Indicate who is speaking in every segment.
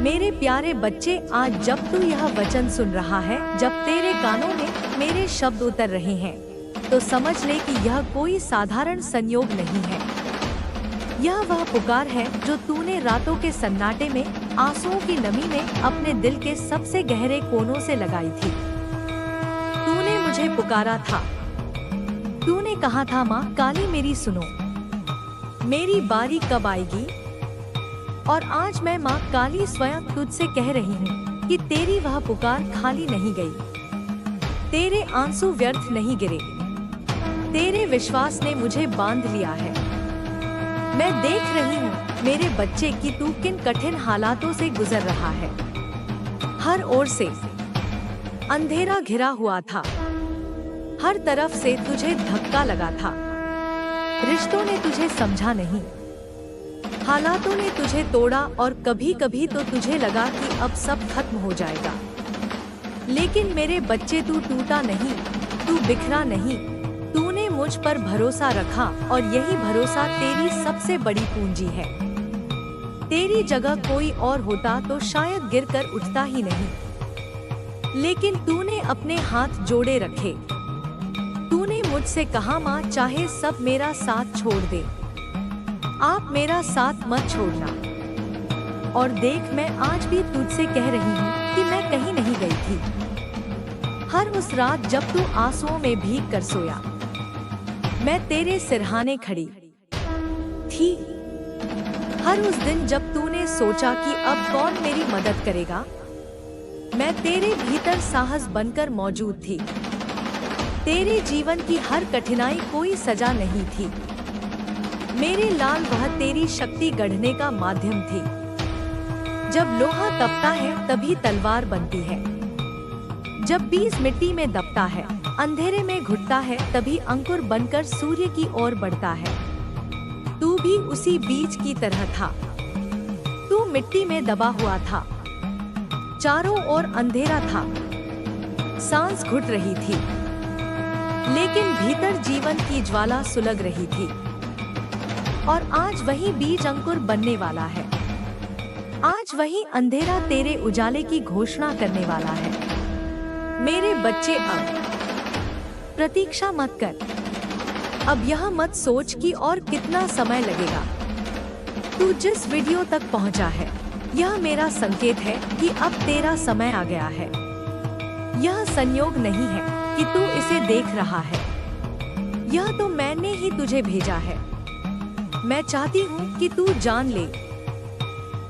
Speaker 1: मेरे प्यारे बच्चे, आज जब तू यह वचन सुन रहा है, जब तेरे कानों में मेरे शब्द उतर रहे हैं, तो समझ ले कि यह कोई साधारण संयोग नहीं है। यह वह पुकार है जो तूने रातों के सन्नाटे में, आंसुओं की नमी में अपने दिल के सबसे गहरे कोनों से लगाई थी। तूने मुझे पुकारा था। तूने कहा था, माँ काली मेरी सुनो, मेरी बारी कब आएगी। और आज मैं माँ काली स्वयं तुझसे कह रही हूँ कि तेरी वह पुकार खाली नहीं गई, तेरे आंसू व्यर्थ नहीं गिरे, तेरे विश्वास ने मुझे बांध लिया है। मैं देख रही हूँ मेरे बच्चे कि तू किन कठिन हालातों से गुजर रहा है। हर ओर से अंधेरा घिरा हुआ था, हर तरफ से तुझे धक्का लगा था। रिश्तों ने तुझे समझा नहीं, हालातों ने तुझे तोड़ा और कभी कभी तो तुझे लगा कि अब सब खत्म हो जाएगा। लेकिन मेरे बच्चे, तू टूटा नहीं, तू बिखरा नहीं, तूने मुझ पर भरोसा रखा और यही भरोसा तेरी सबसे बड़ी पूंजी है। तेरी जगह कोई और होता तो शायद गिरकर उठता ही नहीं, लेकिन तूने अपने हाथ जोड़े रखे। तूने मुझसे कहा, माँ चाहे सब मेरा साथ छोड़ दे, आप मेरा साथ मत छोड़ना। और देख, मैं आज भी तुझसे कह रही हूँ कि मैं कहीं नहीं गई थी। हर उस रात जब तू आंसुओं में भीग कर सोया, मैं तेरे सिरहाने खड़ी थी। हर उस दिन जब तूने सोचा कि अब कौन मेरी मदद करेगा, मैं तेरे भीतर साहस बनकर मौजूद थी। तेरे जीवन की हर कठिनाई कोई सजा नहीं थी, मेरे लाल वह तेरी शक्ति गढ़ने का माध्यम थी। जब लोहा तपता है तभी तलवार बनती है, जब बीज मिट्टी में दबता है, अंधेरे में घुटता है, तभी अंकुर बनकर सूर्य की ओर बढ़ता है। तू भी उसी बीज की तरह था। तू मिट्टी में दबा हुआ था, चारों ओर अंधेरा था, सांस घुट रही थी, लेकिन भीतर जीवन की ज्वाला सुलग रही थी। और आज वही बीज अंकुर बनने वाला है। आज वही अंधेरा तेरे उजाले की घोषणा करने वाला है। मेरे बच्चे, अब प्रतीक्षा मत कर। अब यह मत सोच कि और कितना समय लगेगा। तू जिस वीडियो तक पहुंचा है, यह मेरा संकेत है कि अब तेरा समय आ गया है। यह संयोग नहीं है कि तू इसे देख रहा है, यह तो मैंने ही तुझे भेजा है। मैं चाहती हूँ कि तू जान ले,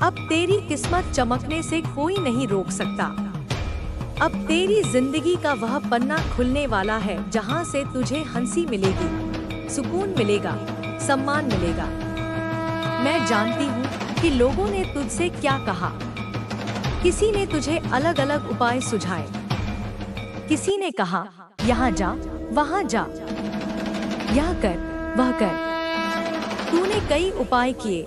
Speaker 1: अब तेरी किस्मत चमकने से कोई नहीं रोक सकता। अब तेरी जिंदगी का वह पन्ना खुलने वाला है जहाँ से तुझे हंसी मिलेगी, सुकून मिलेगा, सम्मान मिलेगा। मैं जानती हूँ कि लोगों ने तुझसे क्या कहा। किसी ने तुझे अलग अलग उपाय सुझाए, किसी ने कहा यहाँ जा, वहाँ जा, यह कर, वह कर। तूने कई उपाय किए,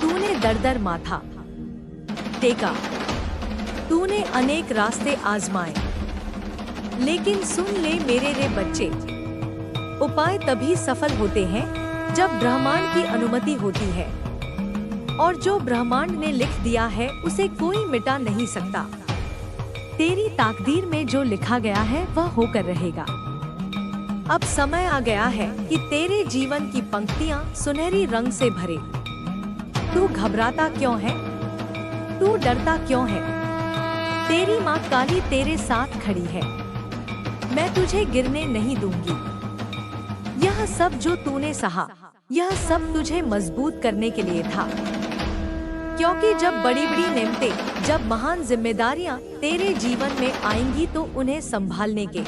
Speaker 1: तूने दर दर माथा टेका, तूने अनेक रास्ते आजमाए, लेकिन सुन ले मेरे रे बच्चे, उपाय तभी सफल होते हैं जब ब्रह्मांड की अनुमति होती है, और जो ब्रह्मांड ने लिख दिया है उसे कोई मिटा नहीं सकता। तेरी ताकदीर में जो लिखा गया है वह होकर रहेगा। अब समय आ गया है कि तेरे जीवन की पंक्तियां सुनहरी रंग से भरे। तू घबराता क्यों है? तू डरता क्यों है? तेरी माँ काली तेरे साथ खड़ी है। मैं तुझे गिरने नहीं दूंगी। यह सब जो तूने सहा, यह सब तुझे मजबूत करने के लिए था। क्योंकि जब बड़ी बड़ी नेमतें, जब महान जिम्मेदारियां तेरे जीवन में आएंगी तो उन्हें संभालने के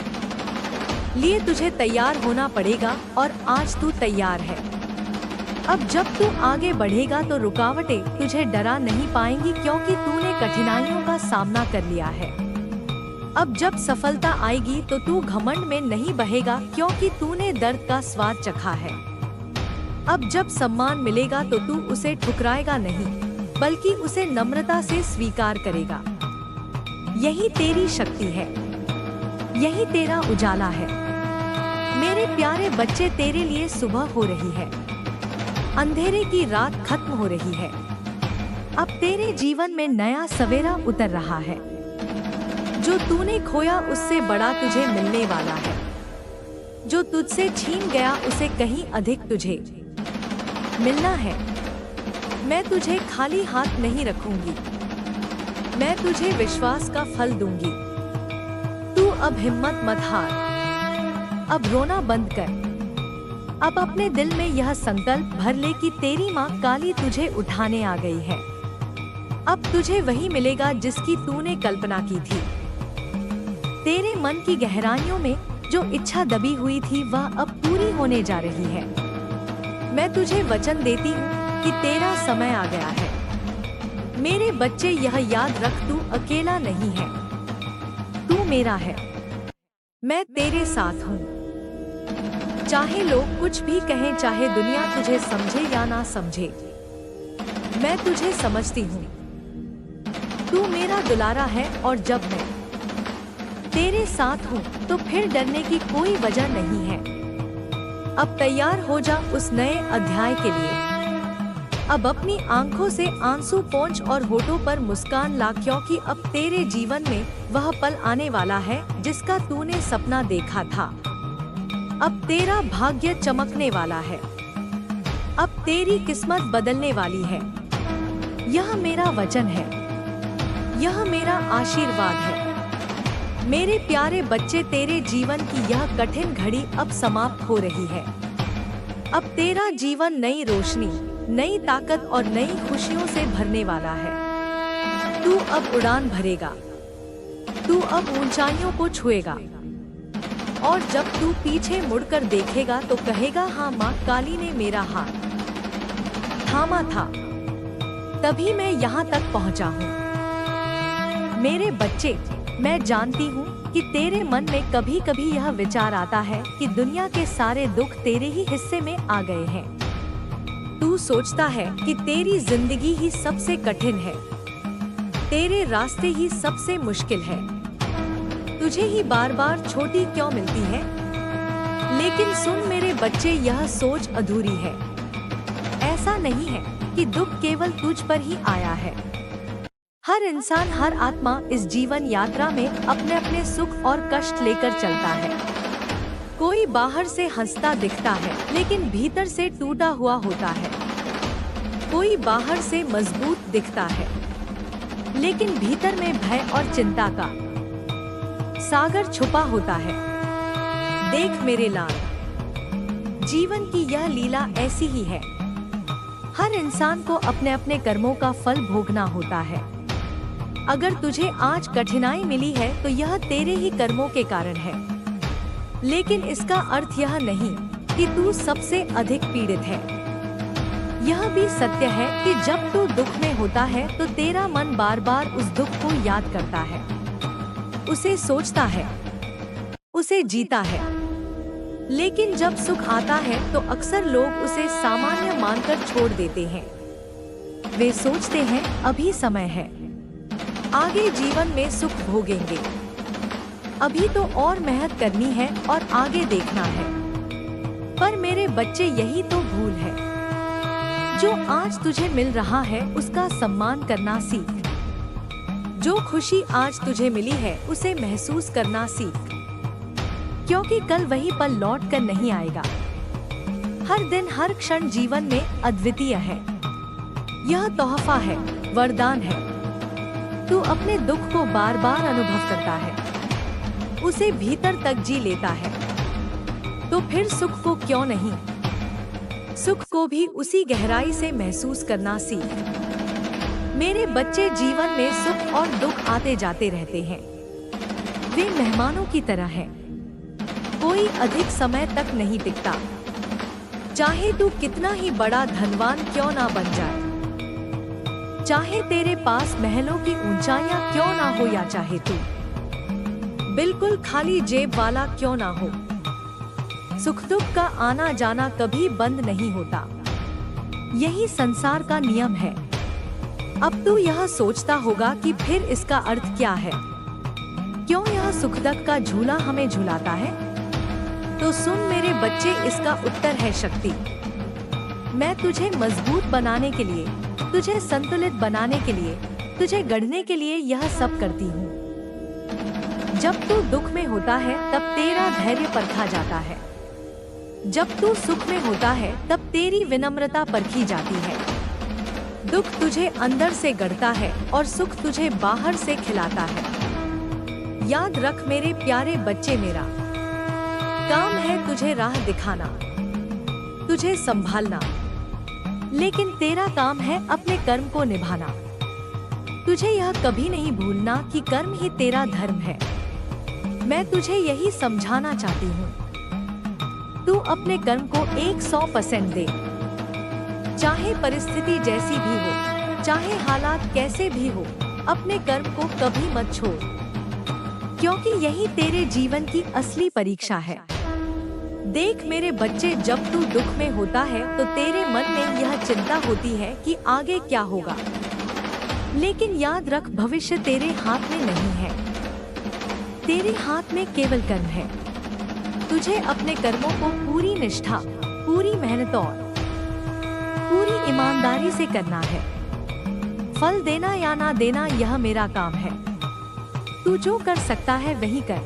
Speaker 1: लिए तुझे तैयार होना पड़ेगा, और आज तू तैयार है। अब जब तू आगे बढ़ेगा तो रुकावटें तुझे डरा नहीं पाएंगी, क्योंकि तूने कठिनाइयों का सामना कर लिया है। अब जब सफलता आएगी तो तू घमंड में नहीं बहेगा, क्योंकि तूने दर्द का स्वाद चखा है। अब जब सम्मान मिलेगा तो तू उसे ठुकराएगा नहीं, बल्कि उसे नम्रता से स्वीकार करेगा। यही तेरी शक्ति है, यही तेरा उजाला है। मेरे प्यारे बच्चे, तेरे लिए सुबह हो रही है, अंधेरे की रात खत्म हो रही है। अब तेरे जीवन में नया सवेरा उतर रहा है। जो तूने खोया उससे बड़ा तुझे मिलने वाला है। जो तुझसे छीन गया उसे कहीं अधिक तुझे मिलना है। मैं तुझे खाली हाथ नहीं रखूंगी, मैं तुझे विश्वास का फल दूंगी। तू अब हिम्मत मत हार, अब रोना बंद कर। अब अपने दिल में यह संकल्प भर ले कि तेरी माँ काली तुझे उठाने आ गई है। अब तुझे वही मिलेगा जिसकी तूने कल्पना की थी। तेरे मन की गहराइयों में जो इच्छा दबी हुई थी वह अब पूरी होने जा रही है। मैं तुझे वचन देती हूँ कि तेरा समय आ गया है। मेरे बच्चे, यह याद रख, तू अकेला नहीं है, तू मेरा है। मैं तेरे साथ हूँ। चाहे लोग कुछ भी कहें, चाहे दुनिया तुझे समझे या ना समझे, मैं तुझे समझती हूँ। तू मेरा दुलारा है और जब मैं तेरे साथ हूँ तो फिर डरने की कोई वजह नहीं है। अब तैयार हो जा उस नए अध्याय के लिए। अब अपनी आंखों से आंसू पोंछ और होठों पर मुस्कान ला, क्योंकि अब तेरे जीवन में वह पल आने वाला है जिसका तूने सपना देखा था। अब तेरा भाग्य चमकने वाला है। अब तेरी किस्मत बदलने वाली है। यह मेरा वचन है, यह मेरा आशीर्वाद है। मेरे प्यारे बच्चे, तेरे जीवन की यह कठिन घड़ी अब समाप्त हो रही है। अब तेरा जीवन नई रोशनी, नई ताकत और नई खुशियों से भरने वाला है। तू अब उड़ान भरेगा, तू अब ऊंचाइयों को छुएगा और जब तू पीछे मुड़कर देखेगा तो कहेगा, हाँ, माँ काली ने मेरा हाथ थामा था, तभी मैं यहाँ तक पहुँचा हूँ। मेरे बच्चे, मैं जानती हूँ कि तेरे मन में कभी कभी यह विचार आता है कि दुनिया के सारे दुख तेरे ही हिस्से में आ गए हैं। तू सोचता है कि तेरी जिंदगी ही सबसे कठिन है, तेरे रास्ते ही सबसे मुश्किल है, तुझे ही बार बार छोटी क्यों मिलती है। लेकिन सुन मेरे बच्चे, यह सोच अधूरी है। ऐसा नहीं है कि दुख केवल तुझ पर ही आया है। हर इंसान, हर आत्मा इस जीवन यात्रा में अपने अपने सुख और कष्ट लेकर चलता है। कोई बाहर से हंसता दिखता है लेकिन भीतर से टूटा हुआ होता है। कोई बाहर से मजबूत दिखता है लेकिन भीतर में भय और चिंता का सागर छुपा होता है। देख मेरे लाल, जीवन की यह लीला ऐसी ही है। हर इंसान को अपने अपने कर्मों का फल भोगना होता है। अगर तुझे आज कठिनाई मिली है तो यह तेरे ही कर्मों के कारण है। लेकिन इसका अर्थ यह नहीं कि तू सबसे अधिक पीड़ित है। यह भी सत्य है कि जब तू दुख में होता है तो तेरा मन बार बार उस दुख को याद करता है, उसे सोचता है, उसे जीता है। लेकिन जब सुख आता है तो अक्सर लोग उसे सामान्य मानकर छोड़ देते हैं। वे सोचते हैं अभी समय है, आगे जीवन में सुख भोगेंगे, अभी तो और मेहनत करनी है और आगे देखना है। पर मेरे बच्चे, यही तो भूल है। जो आज तुझे मिल रहा है उसका सम्मान करना सीख। जो खुशी आज तुझे मिली है उसे महसूस करना सीख, क्योंकि कल वही पल लौट कर नहीं आएगा। हर दिन, हर क्षण जीवन में अद्वितीय है। यह तोहफा है, वरदान है। तू अपने दुख को बार बार अनुभव करता है, उसे भीतर तक जी लेता है, तो फिर सुख को क्यों नहीं, सुख को भी उसी गहराई से महसूस करना सीख। मेरे बच्चे, जीवन में सुख और दुख आते जाते रहते हैं। वे मेहमानों की तरह हैं, कोई अधिक समय तक नहीं टिकता। चाहे तू कितना ही बड़ा धनवान क्यों ना बन जाए, चाहे तेरे पास महलों की ऊंचाइयां क्यों ना हो, या चाहे तू बिल्कुल खाली जेब वाला क्यों ना हो, सुख दुख का आना जाना कभी बंद नहीं होता। यही संसार का नियम है। अब तू यह सोचता होगा कि फिर इसका अर्थ क्या है, क्यों यह सुख दुख का झूला हमें झुलाता है। तो सुन मेरे बच्चे, इसका उत्तर है शक्ति। मैं तुझे मजबूत बनाने के लिए तुझे संतुलित बनाने के लिए, तुझे गढ़ने के लिए यह सब करती हूँ। जब तू दुख में होता है तब तेरा धैर्य परखा जाता है। जब तू सुख में होता है तब तेरी विनम्रता परखी जाती है। दुख तुझे अंदर से गढ़ता है और सुख तुझे बाहर से खिलाता है। याद रख मेरे प्यारे बच्चे, मेरा काम है तुझे राह दिखाना, तुझे संभालना, लेकिन तेरा काम है अपने कर्म को निभाना। तुझे यह कभी नहीं भूलना कि कर्म ही तेरा धर्म है। मैं तुझे यही समझाना चाहती हूँ। तू अपने कर्म को 100% दे। चाहे परिस्थिति जैसी भी हो, चाहे हालात कैसे भी हो, अपने कर्म को कभी मत छोड़, क्योंकि यही तेरे जीवन की असली परीक्षा है। देख मेरे बच्चे, जब तू दुख में होता है तो तेरे मन में यह चिंता होती है कि आगे क्या होगा, लेकिन याद रख भविष्य तेरे हाथ में नहीं है। तेरे हाथ में केवल कर्म है। तुझे अपने कर्मों को पूरी निष्ठा, पूरी मेहनत और पूरी ईमानदारी से करना है। फल देना या ना देना यह मेरा काम है। तू जो कर सकता है वही कर,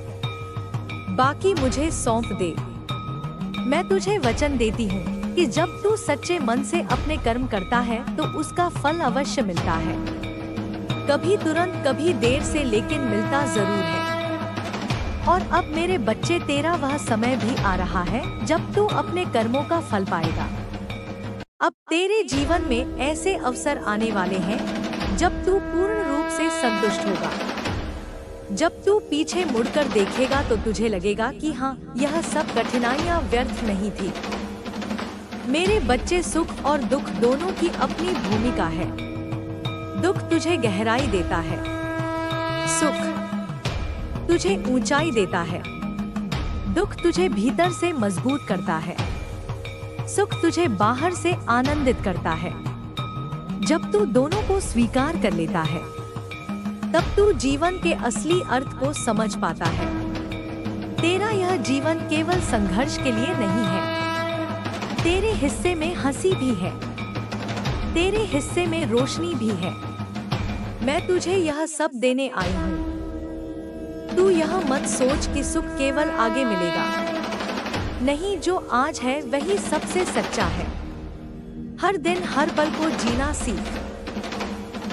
Speaker 1: बाकी मुझे सौंप दे। मैं तुझे वचन देती हूँ कि जब तू सच्चे मन से अपने कर्म करता है तो उसका फल अवश्य मिलता है। कभी तुरंत, कभी देर से, लेकिन मिलता जरूर है। और अब मेरे बच्चे, तेरा वह समय भी आ रहा है जब तू अपने कर्मों का फल पाएगा। अब तेरे जीवन में ऐसे अवसर आने वाले हैं जब तू पूर्ण रूप से संतुष्ट होगा। जब तू पीछे मुड़कर देखेगा तो तुझे लगेगा कि हाँ, यह सब कठिनाइयाँ व्यर्थ नहीं थी। मेरे बच्चे, सुख और दुख दोनों की अपनी भूमिका है। दुख तुझे गहराई देता है, सुख तुझे ऊंचाई देता है। दुख तुझे भीतर से मजबूत करता है, सुख तुझे बाहर से आनंदित करता है। जब तू दोनों को स्वीकार कर लेता है तब तू जीवन के असली अर्थ को समझ पाता है। तेरा यह जीवन केवल संघर्ष के लिए नहीं है। तेरे हिस्से में हंसी भी है, तेरे हिस्से में रोशनी भी है। मैं तुझे यह सब देने आई हूँ। तू यह मत सोच कि सुख केवल आगे मिलेगा। नहीं, जो आज है वही सबसे सच्चा है। हर दिन, हर पल को जीना सीख।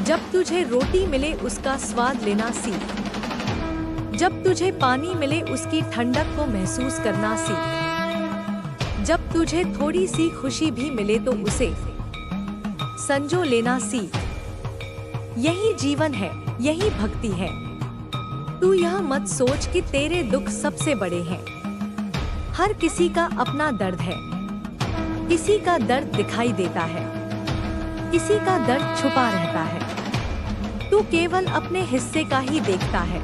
Speaker 1: जब तुझे रोटी मिले उसका स्वाद लेना सीख। जब तुझे पानी मिले उसकी ठंडक को महसूस करना सीख। जब तुझे थोड़ी सी खुशी भी मिले तो उसे संजो लेना सीख। यही जीवन है, यही भक्ति है। तू यह मत सोच कि तेरे दुख सबसे बड़े हैं। हर किसी का अपना दर्द है। किसी का दर्द दिखाई देता है, किसी का दर्द छुपा रहता है। तू केवल अपने हिस्से का ही देखता है,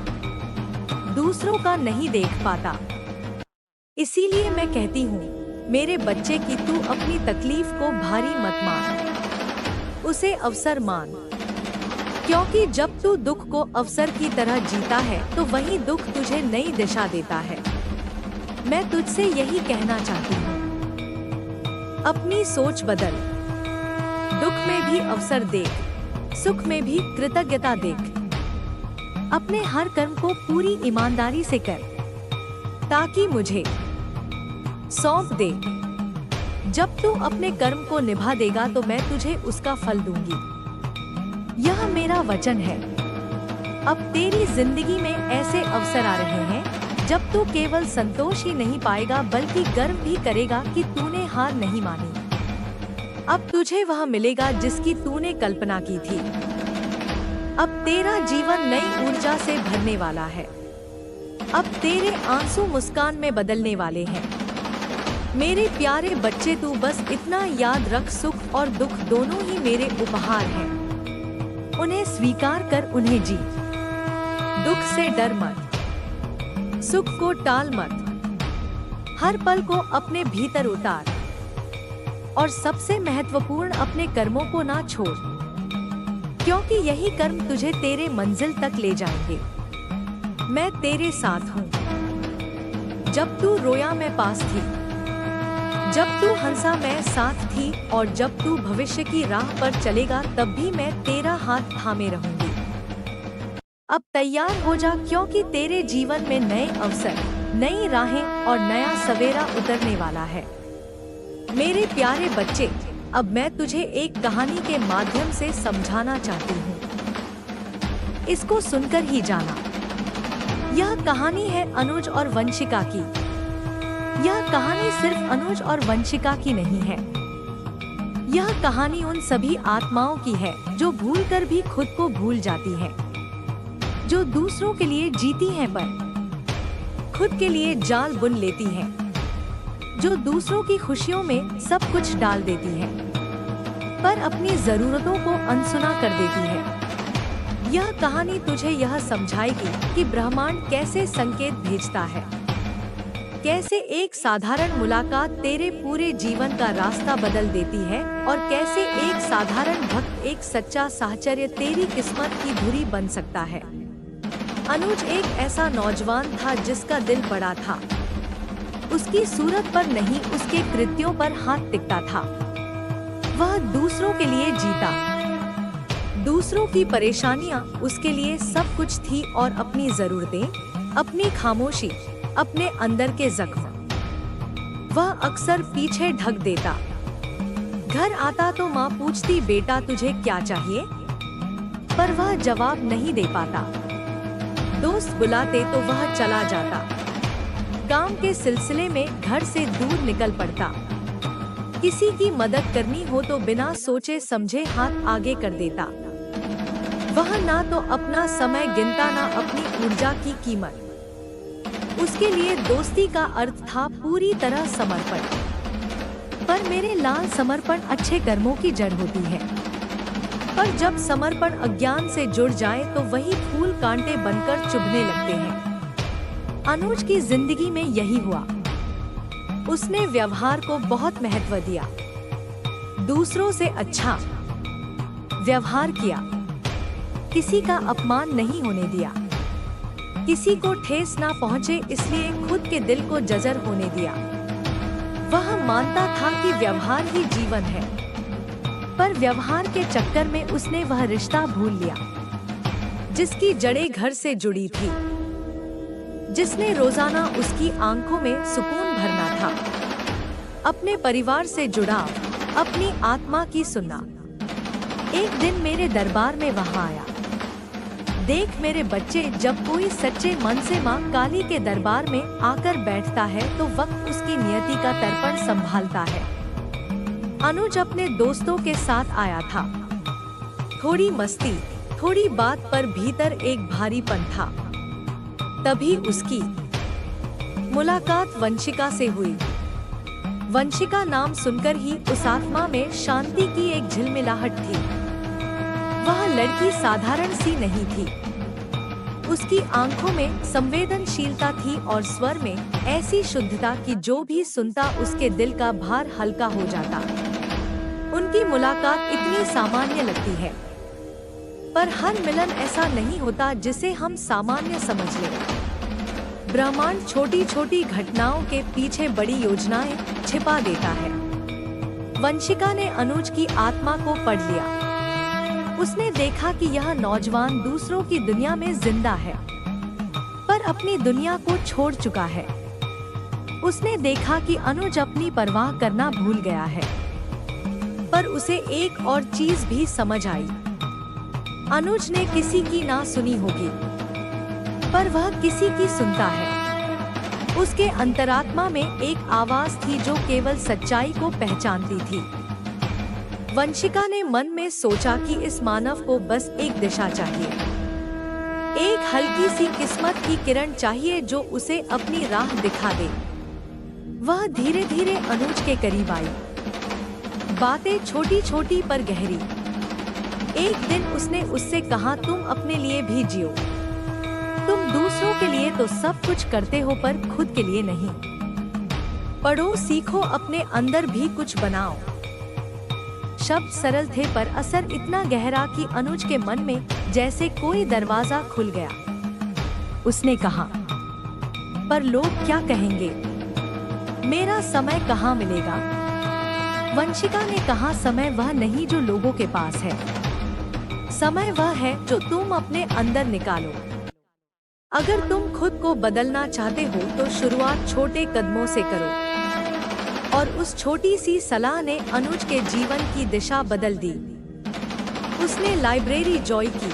Speaker 1: दूसरों का नहीं देख पाता। इसीलिए मैं कहती हूँ मेरे बच्चे कि तू अपनी तकलीफ को भारी मत मान, उसे अवसर मान। क्योंकि जब तू दुख को अवसर की तरह जीता है तो वही दुख तुझे नई दिशा देता है। मैं तुझसे यही कहना चाहती हूँ, अपनी सोच बदल। दुख में भी अवसर देख, सुख में भी कृतज्ञता देख। अपने हर कर्म को पूरी ईमानदारी से कर, ताकि मुझे सौंप दे। जब तू अपने कर्म को निभा देगा तो मैं तुझे उसका फल दूंगी। यह मेरा वचन है। अब तेरी जिंदगी में ऐसे अवसर आ रहे हैं जब तू केवल संतोष ही नहीं पाएगा बल्कि गर्व भी करेगा कि तूने हार नहीं मानी। अब तुझे वह मिलेगा जिसकी तूने कल्पना की थी। अब तेरा जीवन नई ऊर्जा से भरने वाला है। अब तेरे आंसू मुस्कान में बदलने वाले हैं। मेरे प्यारे बच्चे, तू बस इतना याद रख, सुख और दुख दोनों ही मेरे उपहार हैं। उन्हें स्वीकार कर, उन्हें जी। दुख से डर मत, सुख को टाल मत। हर पल को अपने भीतर उतार और सबसे महत्वपूर्ण, अपने कर्मों को ना छोड़, क्योंकि यही कर्म तुझे तेरे मंजिल तक ले जाएंगे। मैं तेरे साथ हूँ। जब तू रोया मैं पास थी, जब तू हंसा मैं साथ थी, और जब तू भविष्य की राह पर चलेगा तब भी मैं तेरा हाथ थामे रहूंगी। अब तैयार हो जा, क्योंकि तेरे जीवन में नए अवसर, नई राहें और नया सवेरा उतरने वाला है। मेरे प्यारे बच्चे, अब मैं तुझे एक कहानी के माध्यम से समझाना चाहती हूँ। इसको सुनकर ही जाना। यह कहानी है अनुज और वंशिका की। यह कहानी सिर्फ अनुज और वंशिका की नहीं है। यह कहानी उन सभी आत्माओं की है जो भूलकर भी खुद को भूल जाती हैं, जो दूसरों के लिए जीती हैं पर खुद के लिए जाल बुन लेती हैं, जो दूसरों की खुशियों में सब कुछ डाल देती है पर अपनी जरूरतों को अनसुना कर देती है। यह कहानी तुझे यह समझाएगी कि ब्रह्मांड कैसे संकेत भेजता है, कैसे एक साधारण मुलाकात तेरे पूरे जीवन का रास्ता बदल देती है और कैसे एक साधारण भक्त, एक सच्चा साहचर्य तेरी किस्मत की धुरी बन सकता है। अनुज एक ऐसा नौजवान था जिसका दिल बड़ा था। उसकी सूरत पर नहीं, उसके कृत्यों पर हाथ टिकता था। वह दूसरों के लिए जीता। दूसरों की परेशानियां उसके लिए सब कुछ थी और अपनी जरूरतें, अपनी खामोशी, अपने अंदर के जख्म वह अक्सर पीछे ढक देता। घर आता तो माँ पूछती, बेटा तुझे क्या चाहिए? पर वह जवाब नहीं दे पाता। दोस्त बुलाते तो वह चला जाता। काम के सिलसिले में घर से दूर निकल पड़ता। किसी की मदद करनी हो तो बिना सोचे समझे हाथ आगे कर देता। वह ना तो अपना समय गिनता, ना अपनी ऊर्जा की कीमत। उसके लिए दोस्ती का अर्थ था पूरी तरह समर्पण। पर मेरे लाल, समर्पण अच्छे कर्मों की जड़ होती है, पर जब समर्पण अज्ञान से जुड़ जाए तो वही फूल कांटे बनकर चुभने लगते हैं। अनुज की जिंदगी में यही हुआ। उसने व्यवहार को बहुत महत्व दिया, दूसरों से अच्छा व्यवहार किया, किसी का अपमान नहीं होने दिया, किसी को ठेस ना पहुंचे इसलिए खुद के दिल को जजर होने दिया। वह मानता था कि व्यवहार ही जीवन है, पर व्यवहार के चक्कर में उसने वह रिश्ता भूल लिया जिसकी जड़ें घर से जुड़ी थी, जिसने रोजाना उसकी आंखों में सुकून भरना था। अपने परिवार से जुड़ाव, अपनी आत्मा की सुनना। एक दिन मेरे दरबार में वहां आया। देख मेरे बच्चे, जब कोई सच्चे मन से माँ काली के दरबार में आकर बैठता है तो वक्त उसकी नियति का दर्पण संभालता है। अनुज अपने दोस्तों के साथ आया था। थोड़ी मस्ती, थोड़ी बात, पर भीतर एक भारीपन था। तभी उसकी मुलाकात वंशिका से हुई। वंशिका नाम सुनकर ही उस आत्मा में शांति की एक झिलमिलाहट थी। वह लड़की साधारण सी नहीं थी। उसकी आंखों में संवेदनशीलता थी और स्वर में ऐसी शुद्धता कि जो भी सुनता उसके दिल का भार हल्का हो जाता। उनकी मुलाकात इतनी सामान्य लगती है, पर हर मिलन ऐसा नहीं होता जिसे हम सामान्य समझ लें। ब्रह्मांड छोटी छोटी घटनाओं के पीछे बड़ी योजनाएं छिपा देता है। वंशिका ने अनुज की आत्मा को पढ़ लिया। उसने देखा कि यह नौजवान दूसरों की दुनिया में जिंदा है, पर अपनी दुनिया को छोड़ चुका है। उसने देखा कि अनुज अपनी परवाह करना भूल गया है, पर उसे एक और चीज भी समझ आई। अनुज ने किसी की ना सुनी होगी, पर वह किसी की सुनता है। उसके अंतरात्मा में एक आवाज थी जो केवल सच्चाई को पहचानती थी। वंशिका ने मन में सोचा कि इस मानव को बस एक दिशा चाहिए, एक हल्की सी किस्मत की किरण चाहिए जो उसे अपनी राह दिखा दे। वह धीरे धीरे अनुज के करीब आई। बातें छोटी छोटी पर गहरी। एक दिन उसने उससे कहा, तुम अपने लिए भी जियो। तुम दूसरों के लिए तो सब कुछ करते हो, पर खुद के लिए नहीं। पढ़ो, सीखो, अपने अंदर भी कुछ बनाओ। शब्द सरल थे पर असर इतना गहरा कि अनुज के मन में जैसे कोई दरवाजा खुल गया। उसने कहा, पर लोग क्या कहेंगे? मेरा समय कहाँ मिलेगा? वंशिका ने कहा, समय वह नहीं जो लोगों के पास है, समय वह है जो तुम अपने अंदर निकालो। अगर तुम खुद को बदलना चाहते हो तो शुरुआत छोटे कदमों से करो। और उस छोटी सी सलाह ने अनुज के जीवन की दिशा बदल दी। उसने लाइब्रेरी जॉय की,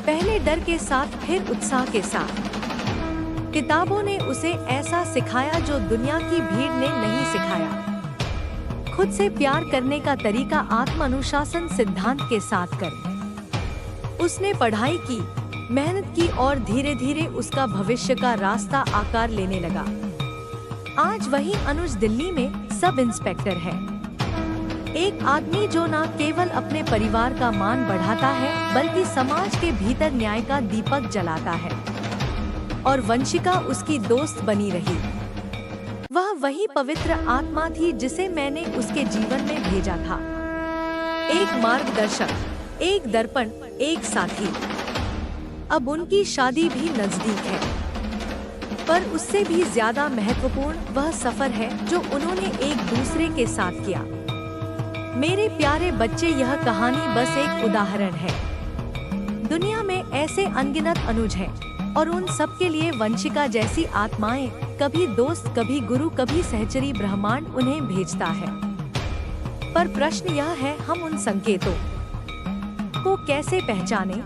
Speaker 1: पहले डर के साथ फिर उत्साह के साथ। किताबों ने उसे ऐसा सिखाया जो दुनिया की भीड़ ने नहीं सिखाया। खुद से प्यार करने का तरीका आत्मानुशासन सिद्धांत के साथ कर। उसने पढ़ाई की, मेहनत की और धीरे धीरे उसका भविष्य का रास्ता आकार लेने लगा। आज वही अनुज दिल्ली में सब इंस्पेक्टर है। एक आदमी जो न केवल अपने परिवार का मान बढ़ाता है बल्कि समाज के भीतर न्याय का दीपक जलाता है। और वंशिका उसकी दोस्त बनी रही। वह वही पवित्र आत्मा थी जिसे मैंने उसके जीवन में भेजा था। एक मार्गदर्शक, एक दर्पण, एक साथी। अब उनकी शादी भी नजदीक है, पर उससे भी ज्यादा महत्वपूर्ण वह सफर है जो उन्होंने एक दूसरे के साथ किया। मेरे प्यारे बच्चे, यह कहानी बस एक उदाहरण है। दुनिया में ऐसे अनगिनत अनुज हैं और उन सब के लिए वंशिका जैसी आत्माएं, कभी दोस्त, कभी गुरु, कभी सहचरी, ब्रह्मांड उन्हें भेजता है। पर प्रश्न यह है, हम उन संकेतों को कैसे पहचाने?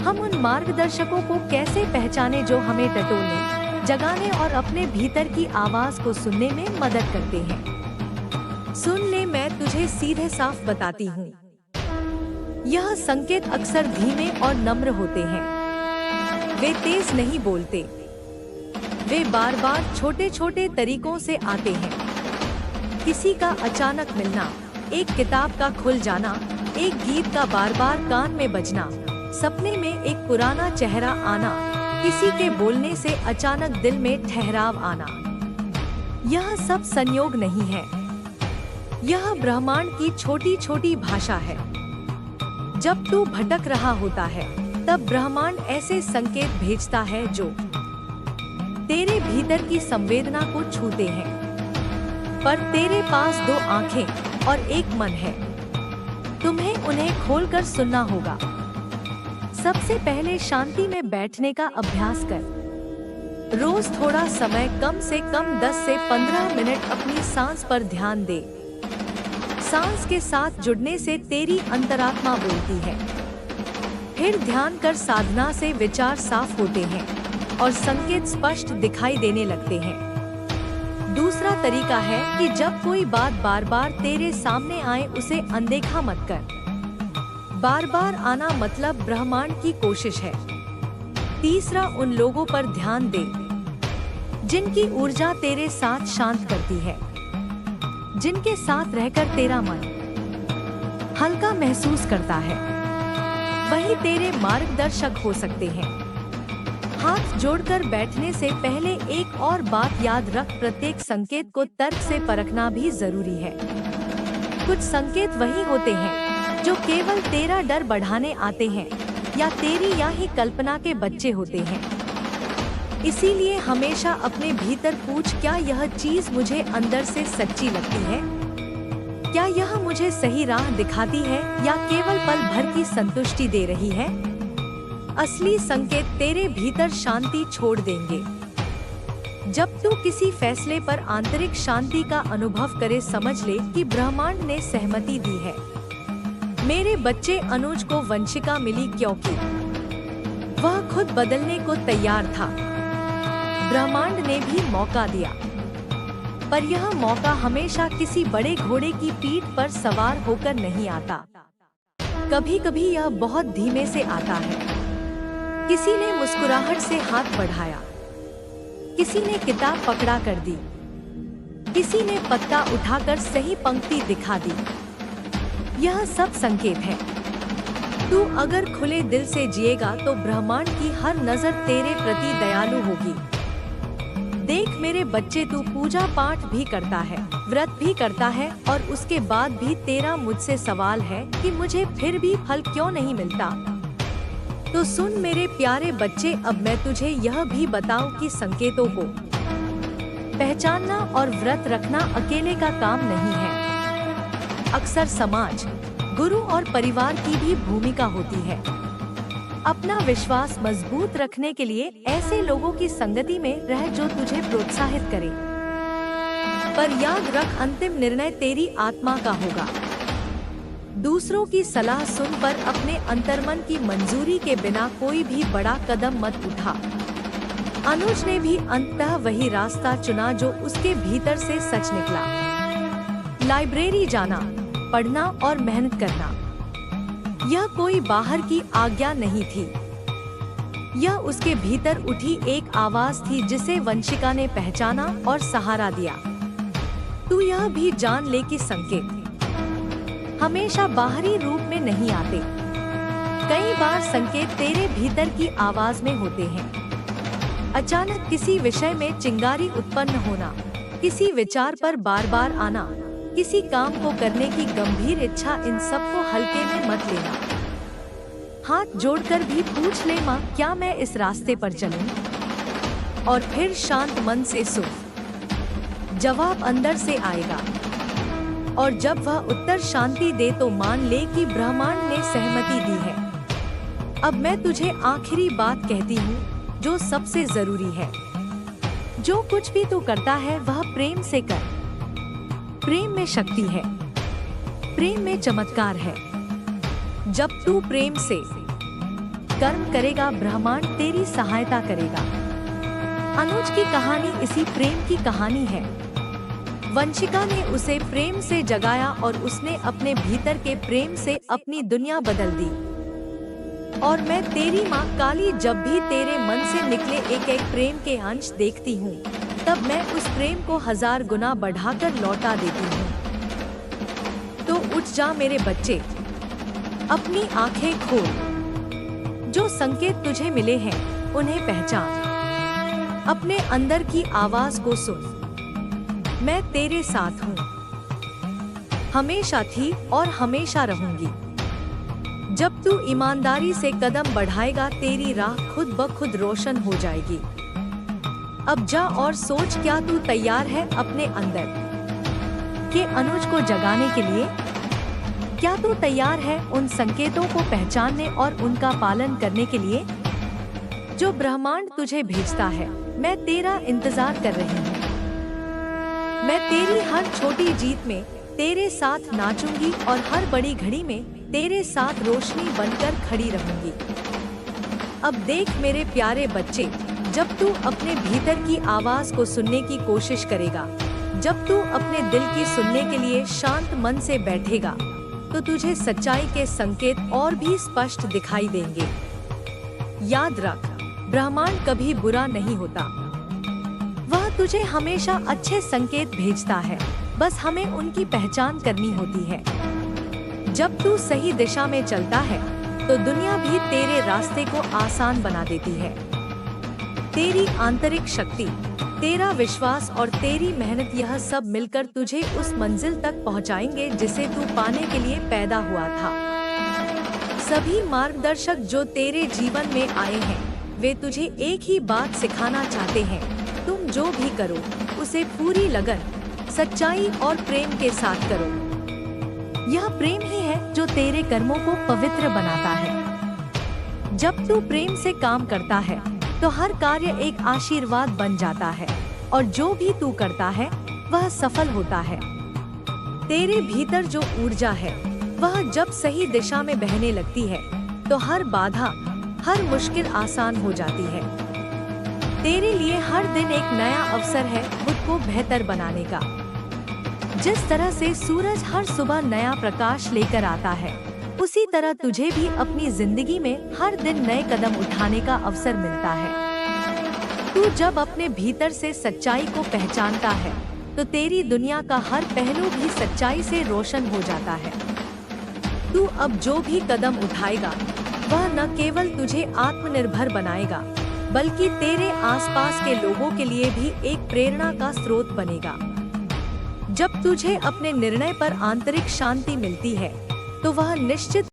Speaker 1: हम उन मार्गदर्शकों को कैसे पहचाने जो हमें टटोलने, जगाने और अपने भीतर की आवाज को सुनने में मदद करते हैं? सुन ले, मैं तुझे सीधे साफ बताती हूँ। यह संकेत अक्सर धीमे और नम्र होते हैं। वे तेज नहीं बोलते, वे बार बार छोटे छोटे तरीकों से आते हैं। किसी का अचानक मिलना, एक किताब का खुल जाना, एक गीत का बार बार कान में बजना, सपने में एक पुराना चेहरा आना, किसी के बोलने से अचानक दिल में ठहराव आना। यह सब संयोग नहीं है, यह ब्रह्मांड की छोटी छोटी भाषा है। जब तू भटक रहा होता है तब ब्रह्मांड ऐसे संकेत भेजता है जो तेरे भीतर की संवेदना को छूते हैं। पर तेरे पास दो आंखें और एक मन है, तुम्हें उन्हें खोलकर सुनना होगा। सबसे पहले शांति में बैठने का अभ्यास कर। रोज थोड़ा समय, कम से कम 10 से 15 मिनट अपनी सांस पर ध्यान दे। सांस के साथ जुड़ने से तेरी अंतरात्मा बोलती है। फिर ध्यान कर साधना से विचार साफ होते हैं और संकेत स्पष्ट दिखाई देने लगते हैं। दूसरा तरीका है कि जब कोई बात बार बार तेरे सामने आए उसे अनदेखा मत कर। बार बार आना मतलब ब्रह्मांड की कोशिश है। तीसरा, उन लोगों पर ध्यान दे जिनकी ऊर्जा तेरे साथ शांत करती है, जिनके साथ रहकर तेरा मन हल्का महसूस करता है। वही तेरे मार्गदर्शक हो सकते हैं। हाथ जोड़कर बैठने से पहले एक और बात याद रख, प्रत्येक संकेत को तर्क से परखना भी जरूरी है। कुछ संकेत वही होते हैं जो केवल तेरा डर बढ़ाने आते हैं या तेरी या ही कल्पना के बच्चे होते हैं। इसीलिए हमेशा अपने भीतर पूछ, क्या यह चीज मुझे अंदर से सच्ची लगती है? क्या यह मुझे सही राह दिखाती है या केवल पल भर की संतुष्टि दे रही है? असली संकेत तेरे भीतर शांति छोड़ देंगे। जब तू किसी फैसले पर आंतरिक शांति का अनुभव करे, समझ ले कि ब्रह्मांड ने सहमति दी है। मेरे बच्चे, अनुज को वंशिका मिली क्योंकि वह खुद बदलने को तैयार था। ब्रह्मांड ने भी मौका दिया, पर यह मौका हमेशा किसी बड़े घोड़े की पीठ पर सवार होकर नहीं आता। कभी कभी यह बहुत धीमे से आता है। किसी ने मुस्कुराहट से हाथ बढ़ाया, किसी ने किताब पकड़ा कर दी, किसी ने पत्ता उठाकर सही पंक्ति दिखा दी। यह सब संकेत है। तू अगर खुले दिल से जिएगा तो ब्रह्मांड की हर नजर तेरे प्रति दयालु होगी। देख मेरे बच्चे, तू पूजा पाठ भी करता है, व्रत भी करता है और उसके बाद भी तेरा मुझसे सवाल है कि मुझे फिर भी फल क्यों नहीं मिलता। तो सुन मेरे प्यारे बच्चे, अब मैं तुझे यह भी बताऊं कि संकेतों को पहचानना और व्रत रखना अकेले का काम नहीं है। अक्सर समाज, गुरु और परिवार की भी भूमिका होती है। अपना विश्वास मजबूत रखने के लिए ऐसे लोगों की संगति में रह जो तुझे प्रोत्साहित करे। पर याद रख, अंतिम निर्णय तेरी आत्मा का होगा। दूसरों की सलाह सुन पर अपने अंतर्मन की मंजूरी के बिना कोई भी बड़ा कदम मत उठा। अनुज ने भी अंततः वही रास्ता चुना जो उसके भीतर से सच निकला। लाइब्रेरी जाना, पढ़ना और मेहनत करना, यह कोई बाहर की आज्ञा नहीं थी। यह उसके भीतर उठी एक आवाज थी जिसे वंशिका ने पहचाना और सहारा दिया। तू यह भी जान ले कि संकेत हमेशा बाहरी रूप में नहीं आते। कई बार संकेत तेरे भीतर की आवाज में होते हैं। अचानक किसी विषय में चिंगारी उत्पन्न होना, किसी विचार पर बार बार आना, किसी काम को करने की गंभीर इच्छा, इन सब को हल्के में मत लेना। हाथ जोड़कर भी पूछ ले, माँ क्या मैं इस रास्ते पर चलूं? और फिर शांत मन से सुन। जवाब अंदर से आएगा और जब वह उत्तर शांति दे तो मान ले कि ब्रह्मांड ने सहमति दी है। अब मैं तुझे आखिरी बात कहती हूँ जो सबसे जरूरी है। जो कुछ भी तू करता है वह प्रेम से कर। प्रेम में शक्ति है, प्रेम में चमत्कार है। जब तू प्रेम से कर्म करेगा, ब्रह्मांड तेरी सहायता करेगा। अनुज की कहानी इसी प्रेम की कहानी है। वंशिका ने उसे प्रेम से जगाया और उसने अपने भीतर के प्रेम से अपनी दुनिया बदल दी। और मैं तेरी माँ काली जब भी तेरे मन से निकले एक एक प्रेम के अंश देखती हूँ, तब मैं उस प्रेम को 1000 गुना बढ़ाकर लौटा देती हूँ। तो उठ जा मेरे बच्चे, अपनी आंखें खोल। जो संकेत तुझे मिले हैं उन्हें पहचान। अपने अंदर की आवाज को सुन। मैं तेरे साथ हूँ, हमेशा थी और हमेशा रहूंगी। जब तू ईमानदारी से कदम बढ़ाएगा, तेरी राह खुद ब खुद रोशन हो जाएगी। अब जा और सोच, क्या तू तैयार है अपने अंदर के अनुज को जगाने के लिए? क्या तू तैयार है उन संकेतों को पहचानने और उनका पालन करने के लिए जो ब्रह्मांड तुझे भेजता है? मैं तेरा इंतजार कर रही हूँ। मैं तेरी हर छोटी जीत में तेरे साथ नाचूंगी और हर बड़ी घड़ी में तेरे साथ रोशनी बनकर खड़ी रहूंगी। अब देख मेरे प्यारे बच्चे, जब तू अपने भीतर की आवाज को सुनने की कोशिश करेगा, जब तू अपने दिल की सुनने के लिए शांत मन से बैठेगा, तो तुझे सच्चाई के संकेत और भी स्पष्ट दिखाई देंगे। याद रख, ब्रह्मांड कभी बुरा नहीं होता। वह तुझे हमेशा अच्छे संकेत भेजता है, बस हमें उनकी पहचान करनी होती है। जब तू सही दिशा में चलता है तो दुनिया भी तेरे रास्ते को आसान बना देती है। तेरी आंतरिक शक्ति, तेरा विश्वास और तेरी मेहनत, यह सब मिलकर तुझे उस मंजिल तक पहुंचाएंगे जिसे तू पाने के लिए पैदा हुआ था। सभी मार्गदर्शक जो तेरे जीवन में आए हैं, वे तुझे एक ही बात सिखाना चाहते हैं, तुम जो भी करो उसे पूरी लगन, सच्चाई और प्रेम के साथ करो। यह प्रेम ही है जो तेरे कर्मों को पवित्र बनाता है। जब तू प्रेम से काम करता है तो हर कार्य एक आशीर्वाद बन जाता है और जो भी तू करता है वह सफल होता है। तेरे भीतर जो ऊर्जा है वह जब सही दिशा में बहने लगती है तो हर बाधा, हर मुश्किल आसान हो जाती है। तेरे लिए हर दिन एक नया अवसर है खुद को बेहतर बनाने का। जिस तरह से सूरज हर सुबह नया प्रकाश लेकर आता है, उसी तरह तुझे भी अपनी जिंदगी में हर दिन नए कदम उठाने का अवसर मिलता है। तू जब अपने भीतर से सच्चाई को पहचानता है तो तेरी दुनिया का हर पहलू भी सच्चाई से रोशन हो जाता है। तू अब जो भी कदम उठाएगा वह न केवल तुझे आत्मनिर्भर बनाएगा, बल्कि तेरे आसपास के लोगों के लिए भी एक प्रेरणा का स्रोत बनेगा। जब तुझे अपने निर्णय पर आंतरिक शांति मिलती है तो वह निश्चित